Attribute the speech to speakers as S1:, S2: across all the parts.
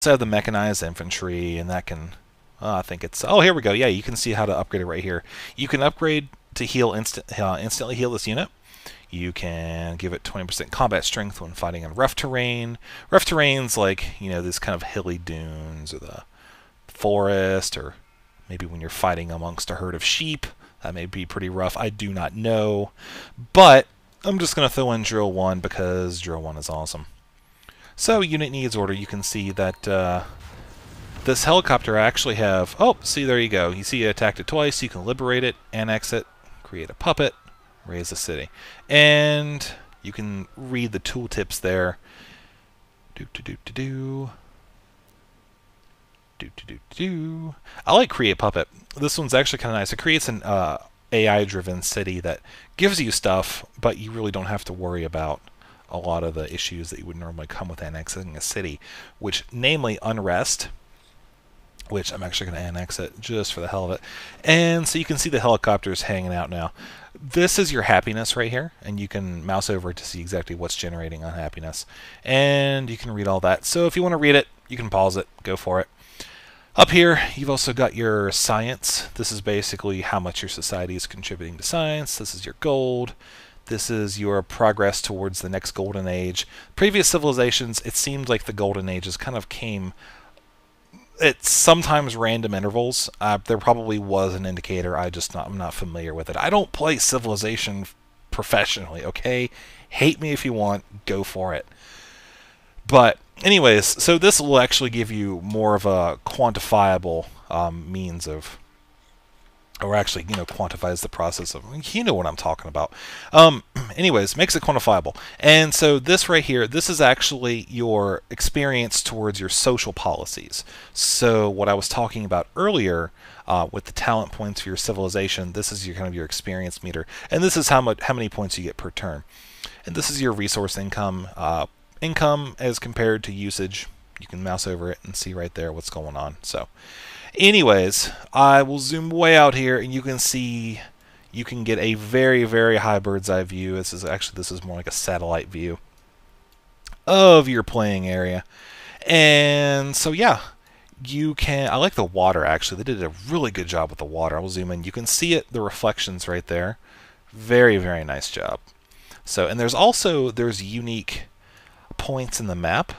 S1: also have the mechanized infantry, and that can, I think it's, oh, here we go. Yeah, you can see how to upgrade it right here. You can upgrade to heal instantly heal this unit. You can give it 20% combat strength when fighting in rough terrain. Rough terrain's like, you know, these kind of hilly dunes or the forest, or maybe when you're fighting amongst a herd of sheep. That may be pretty rough. I do not know. But I'm just going to throw in drill 1 because drill 1 is awesome. So, unit needs order. You can see that this helicopter I actually have... Oh, see, there you go. You see it attacked it twice. You can liberate it, annex it, create a puppet, raise a city. And you can read the tooltips there. I like create puppet. This one's actually kind of nice. It creates an AI-driven city that gives you stuff, but you really don't have to worry about a lot of the issues that you would normally come with annexing a city, which namely unrest, which I'm actually going to annex it just for the hell of it. And so you can see the helicopters hanging out now. This is your happiness right here, and you can mouse over to see exactly what's generating unhappiness. And you can read all that. So if you want to read it, you can pause it, go for it. Up here, you've also got your science. This is basically how much your society is contributing to science. This is your gold. This is your progress towards the next golden age. Previous civilizations, it seemed like the golden ages kind of came at sometimes random intervals. There probably was an indicator. I'm not familiar with it. I don't play Civilization professionally, okay? Hate me if you want. Go for it. But anyways, so this will actually give you more of a quantifiable means of, or actually, you know, quantifies the process of, you know what I'm talking about. Anyways, makes it quantifiable. And so this right here, this is actually your experience towards your social policies. So what I was talking about earlier with the talent points for your civilization, this is your kind of your experience meter. And this is how many points you get per turn. And this is your resource income. Income as compared to usage. You can mouse over it and see right there what's going on. So anyways, I will zoom way out here, and you can see you can get a very, very high bird's eye view. This is more like a satellite view of your playing area. And so yeah, you can, I like the water actually. They did a really good job with the water. I'll zoom in. You can see it, the reflections right there. Very, very nice job. So, and there's unique points in the map.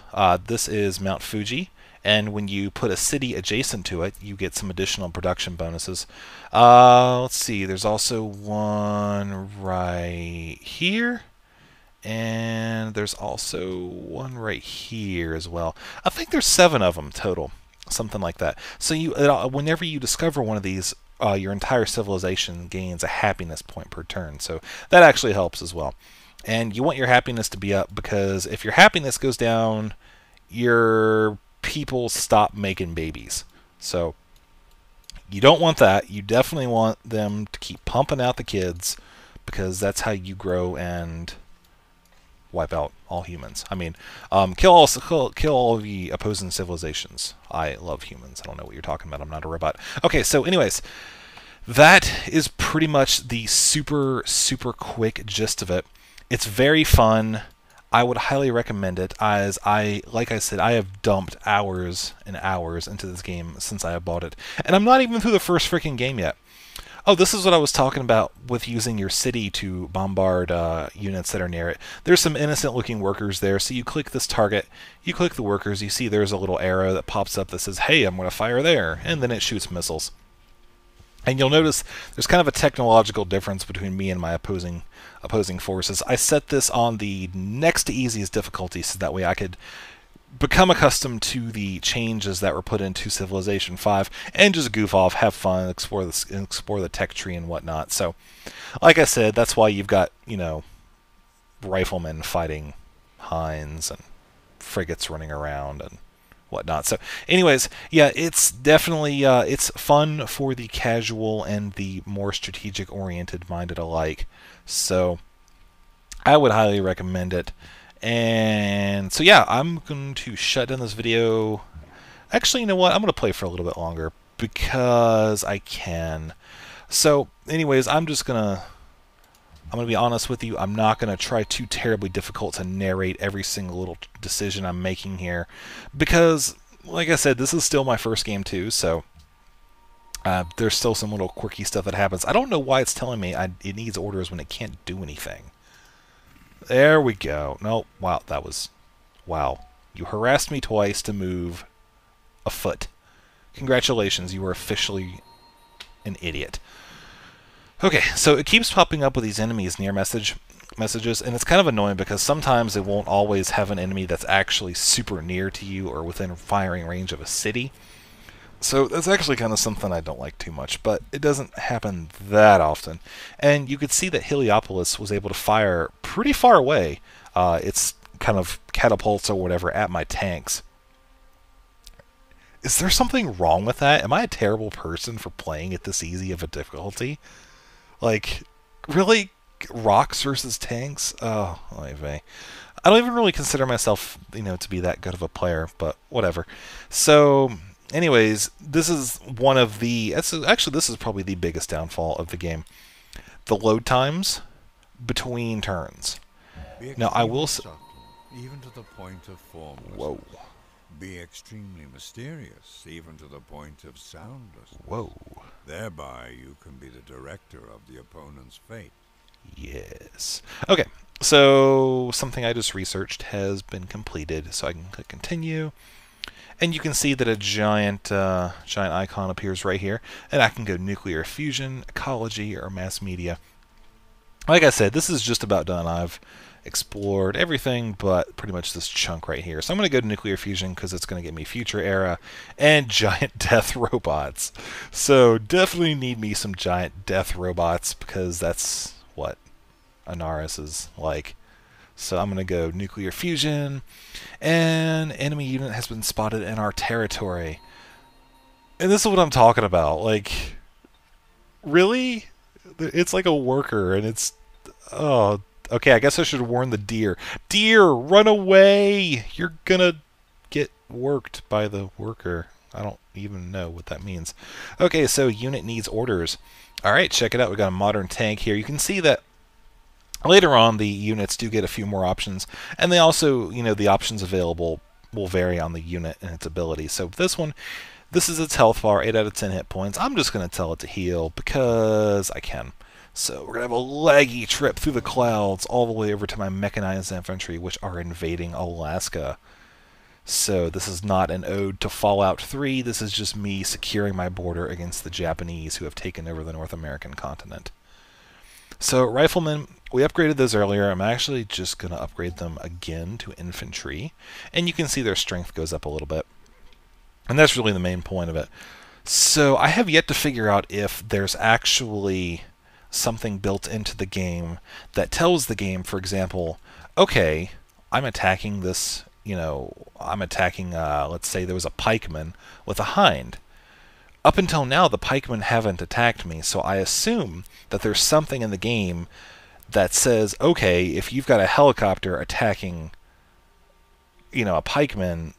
S1: This is Mount Fuji, and when you put a city adjacent to it, you get some additional production bonuses. Let's see, there's also one right here, and there's also one right here as well. I think there's 7 of them total, something like that. So whenever you discover one of these, your entire civilization gains a happiness point per turn, so that actually helps as well. And you want your happiness to be up, because if your happiness goes down, your people stop making babies. So you don't want that. You definitely want them to keep pumping out the kids, because that's how you grow and wipe out all humans. I mean, kill all the opposing civilizations. I love humans. I don't know what you're talking about. I'm not a robot. Okay, so anyways, that is pretty much the super, super quick gist of it. It's very fun. I would highly recommend it, as like I said, I have dumped hours and hours into this game since I bought it. And I'm not even through the first freaking game yet. Oh, this is what I was talking about with using your city to bombard units that are near it. There's some innocent-looking workers there, so you click this target, you click the workers, you see there's a little arrow that pops up that says, hey, I'm going to fire there, and then it shoots missiles. And you'll notice there's kind of a technological difference between me and my opposing forces. I set this on the next to easiest difficulty so that way I could become accustomed to the changes that were put into Civilization 5 and just goof off, have fun, explore the tech tree and whatnot. So, like I said, that's why you've got, you know, riflemen fighting hinds and frigates running around and whatnot. So anyways, yeah, it's definitely it's fun for the casual and the more strategic oriented minded alike. So I would highly recommend it. And so yeah, I'm going to shut down this video. Actually, you know what, I'm going to play for a little bit longer because I can. So anyways, I'm going to be honest with you, I'm not going to try too terribly difficult to narrate every single little decision I'm making here, because like I said, this is still my first game too, so there's still some little quirky stuff that happens. I don't know why it's telling me it needs orders when it can't do anything. There we go. No, wow, that was... Wow. You harassed me twice to move a foot. Congratulations, you were officially an idiot. Okay, so it keeps popping up with these enemies near messages, and it's kind of annoying because sometimes it won't always have an enemy that's actually super near to you or within firing range of a city. So that's actually kind of something I don't like too much, but it doesn't happen that often. And you could see that Heliopolis was able to fire pretty far away. It's kind of catapults or whatever at my tanks. Is there something wrong with that? Am I a terrible person for playing at this easy of a difficulty? Like, really? Rocks versus tanks? Oh, anyway. I don't even really consider myself, to be that good of a player, but whatever. So, anyways, this is one of the... Actually, this is probably the biggest downfall of the game. The load times between turns. Now, I will...
S2: Even to the point of formlessness.
S1: Whoa.
S2: Be extremely mysterious, even to the point of soundlessness.
S1: Whoa.
S2: Thereby, you can be the director of the opponent's fate.
S1: Yes. Okay, so something I just researched has been completed, so I can click continue. And you can see that a giant icon appears right here, and I can go nuclear fusion, ecology, or mass media. Like I said, this is just about done. I've explored everything but pretty much this chunk right here. So I'm going to go to nuclear fusion because it's going to get me future era and giant death robots. So definitely need me some giant death robots because that's what Anaris is like. So I'm going to go nuclear fusion, and enemy unit has been spotted in our territory. And this is what I'm talking about. Like, really? It's like a worker, and it's... Oh, okay, I guess I should warn the deer. Deer, run away! You're gonna get worked by the worker. I don't even know what that means. Okay, so unit needs orders. Alright, check it out. We got a modern tank here. You can see that later on the units do get a few more options, and they also, the options available will vary on the unit and its ability. So this one, this is its health bar, 8 out of 10 hit points. I'm just going to tell it to heal because I can. So we're going to have a leggy trip through the clouds all the way over to my mechanized infantry, which are invading Alaska. So this is not an ode to Fallout 3. This is just me securing my border against the Japanese who have taken over the North American continent. So riflemen, we upgraded those earlier. I'm actually just going to upgrade them again to infantry. And you can see their strength goes up a little bit. And that's really the main point of it. So I have yet to figure out if there's actually something built into the game that tells the game, for example, okay, I'm attacking this, I'm attacking, let's say there was a pikeman with a hind. Up until now, the pikemen haven't attacked me, so I assume that there's something in the game that says, okay, if you've got a helicopter attacking, a pikeman,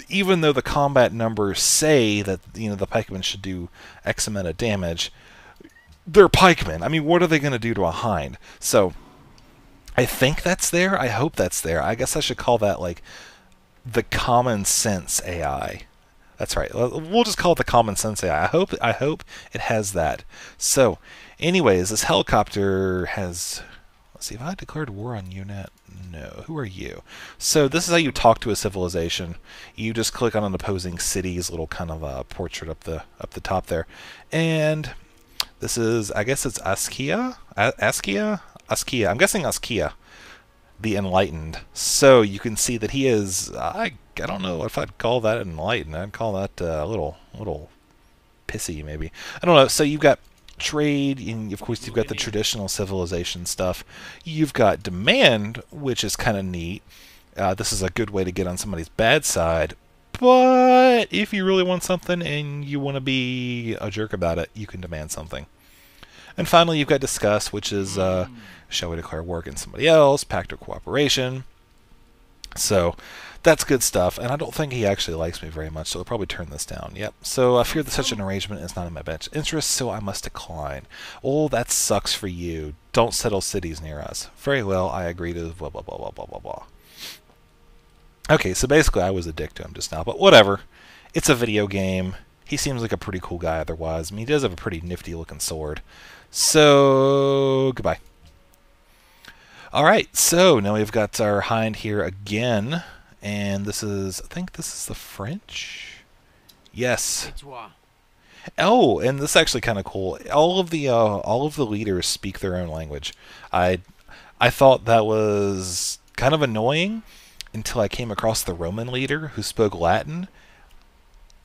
S1: even though the combat numbers say that, the pikemen should do X amount of damage, they're pikemen. I mean, what are they going to do to a hind? So, I think that's there. I hope that's there. I guess I should call that, like, the common sense AI. That's right. We'll just call it the common sense AI. I hope it has that. So, anyways, this helicopter has... Let's see, if I declared war on UNET? No. Who are you? So this is how you talk to a civilization. You just click on an opposing city's little kind of portrait up the top there. And this is, I guess it's Askia? Askia? Askia. I'm guessing Askia, the Enlightened. So you can see that he is, I don't know if I'd call that enlightened. I'd call that a little pissy, maybe. I don't know. So you've got trade, and of course you've got the traditional civilization stuff. You've got demand, which is kind of neat. This is a good way to get on somebody's bad side. But if you really want something and you want to be a jerk about it, you can demand something. And finally, you've got discuss, which is shall we declare war against somebody else, pact or cooperation. So that's good stuff, and I don't think he actually likes me very much, so I'll probably turn this down. Yep. So I fear that such an arrangement is not in my best interest, so I must decline. Oh, that sucks for you. Don't settle cities near us. Very well, I agree to blah, blah, blah, blah, blah, blah, blah. Okay, so basically I was a dick to him just now, but whatever. It's a video game. He seems like a pretty cool guy otherwise. I mean, he does have a pretty nifty looking sword. So, goodbye. Alright, so now we've got our hind here again. And this is, I think this is the French? Yes. Oh, and this is actually kind of cool. All of the leaders speak their own language. I thought that was kind of annoying until I came across the Roman leader who spoke Latin.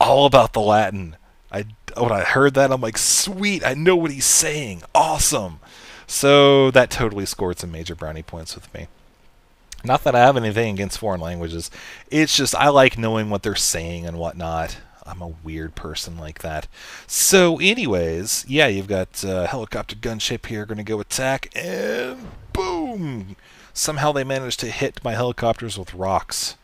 S1: All about the Latin. When I heard that, I'm like, sweet, I know what he's saying. Awesome. So that totally scored some major brownie points with me. Not that I have anything against foreign languages. It's just I like knowing what they're saying and whatnot. I'm a weird person like that. So anyways, yeah, you've got a helicopter gunship here going to go attack, and boom! Somehow they managed to hit my helicopters with rocks.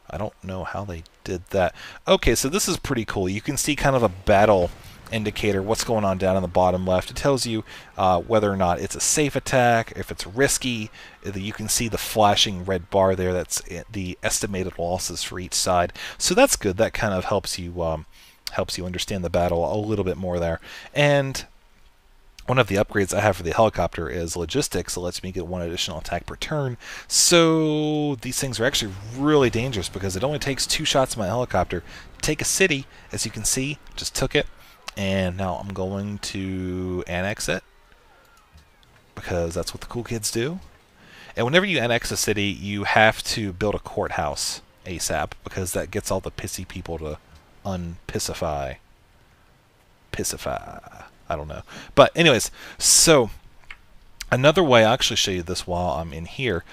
S1: I don't know how they did that. Okay, so this is pretty cool. You can see kind of a battle indicator, what's going on down in the bottom left. It tells you whether or not it's a safe attack, if it's risky. You can see the flashing red bar there. That's the estimated losses for each side. So that's good. That kind of helps you understand the battle a little bit more there. And one of the upgrades I have for the helicopter is logistics. It lets me get one additional attack per turn. So these things are actually really dangerous because it only takes 2 shots of my helicopter to take a city. As you can see, just took it. And now I'm going to annex it because that's what the cool kids do. And whenever you annex a city, you have to build a courthouse ASAP because that gets all the pissy people to unpissify. Pissify. I don't know. But anyways, so another way, I'll actually show you this while I'm in here.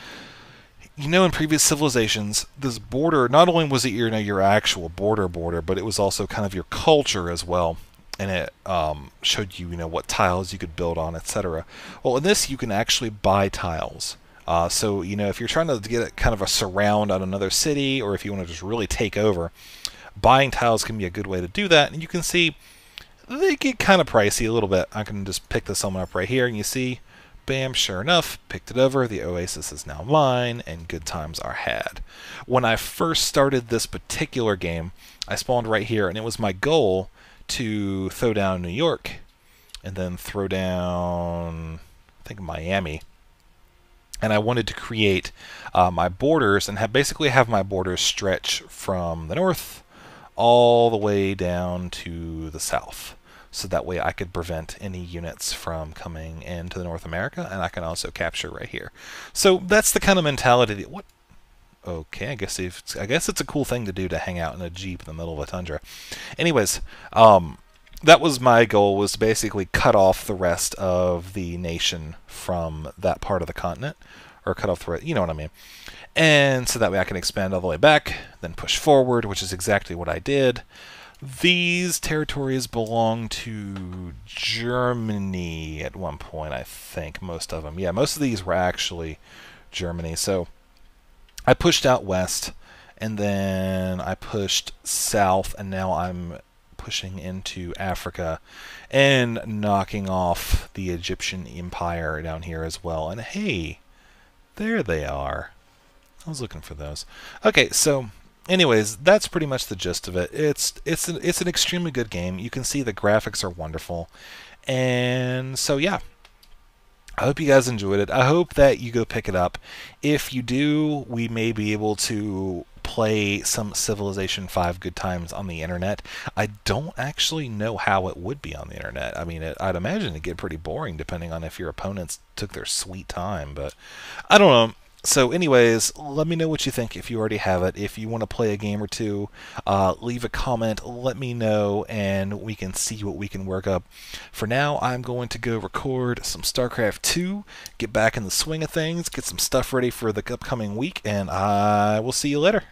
S1: You know, in previous civilizations, this border, not only was it your actual border, but it was also kind of your culture as well. And it showed you, what tiles you could build on, etc. Well, in this, you can actually buy tiles. So, if you're trying to get kind of a surround on another city, or if you want to just really take over, buying tiles can be a good way to do that. And you can see they get kind of pricey a little bit. I can just pick this one up right here, and you see, bam, sure enough, picked it over. The oasis is now mine, and good times are had. When I first started this particular game, I spawned right here, and it was my goal to throw down New York and then throw down, I think, Miami. And I wanted to create my borders and basically have my borders stretch from the north all the way down to the south. So that way I could prevent any units from coming into North America, and I can also capture right here. So that's the kind of mentality what okay, I guess it's a cool thing to do, to hang out in a Jeep in the middle of a tundra. Anyways, that was my goal, was to basically cut off the rest of the nation from that part of the continent, or cut off the, you know what I mean. And so that way I can expand all the way back, then push forward, which is exactly what I did. These territories belong to Germany at one point, I think, most of them. Yeah, most of these were actually Germany. So I pushed out west, and then I pushed south, and now I'm pushing into Africa and knocking off the Egyptian Empire down here as well. And hey, there they are. I was looking for those. Okay, so anyways, that's pretty much the gist of it. It's an extremely good game. You can see the graphics are wonderful. And so yeah, I hope you guys enjoyed it. I hope that you go pick it up. If you do, we may be able to play some Civilization 5 good times on the internet. I don't actually know how it would be on the internet. I mean, I'd imagine it'd get pretty boring depending on if your opponents took their sweet time, but I don't know. So anyways, let me know what you think if you already have it. If you want to play a game or two, leave a comment, let me know, and we can see what we can work up. For now, I'm going to go record some StarCraft 2, get back in the swing of things, get some stuff ready for the upcoming week, and I will see you later.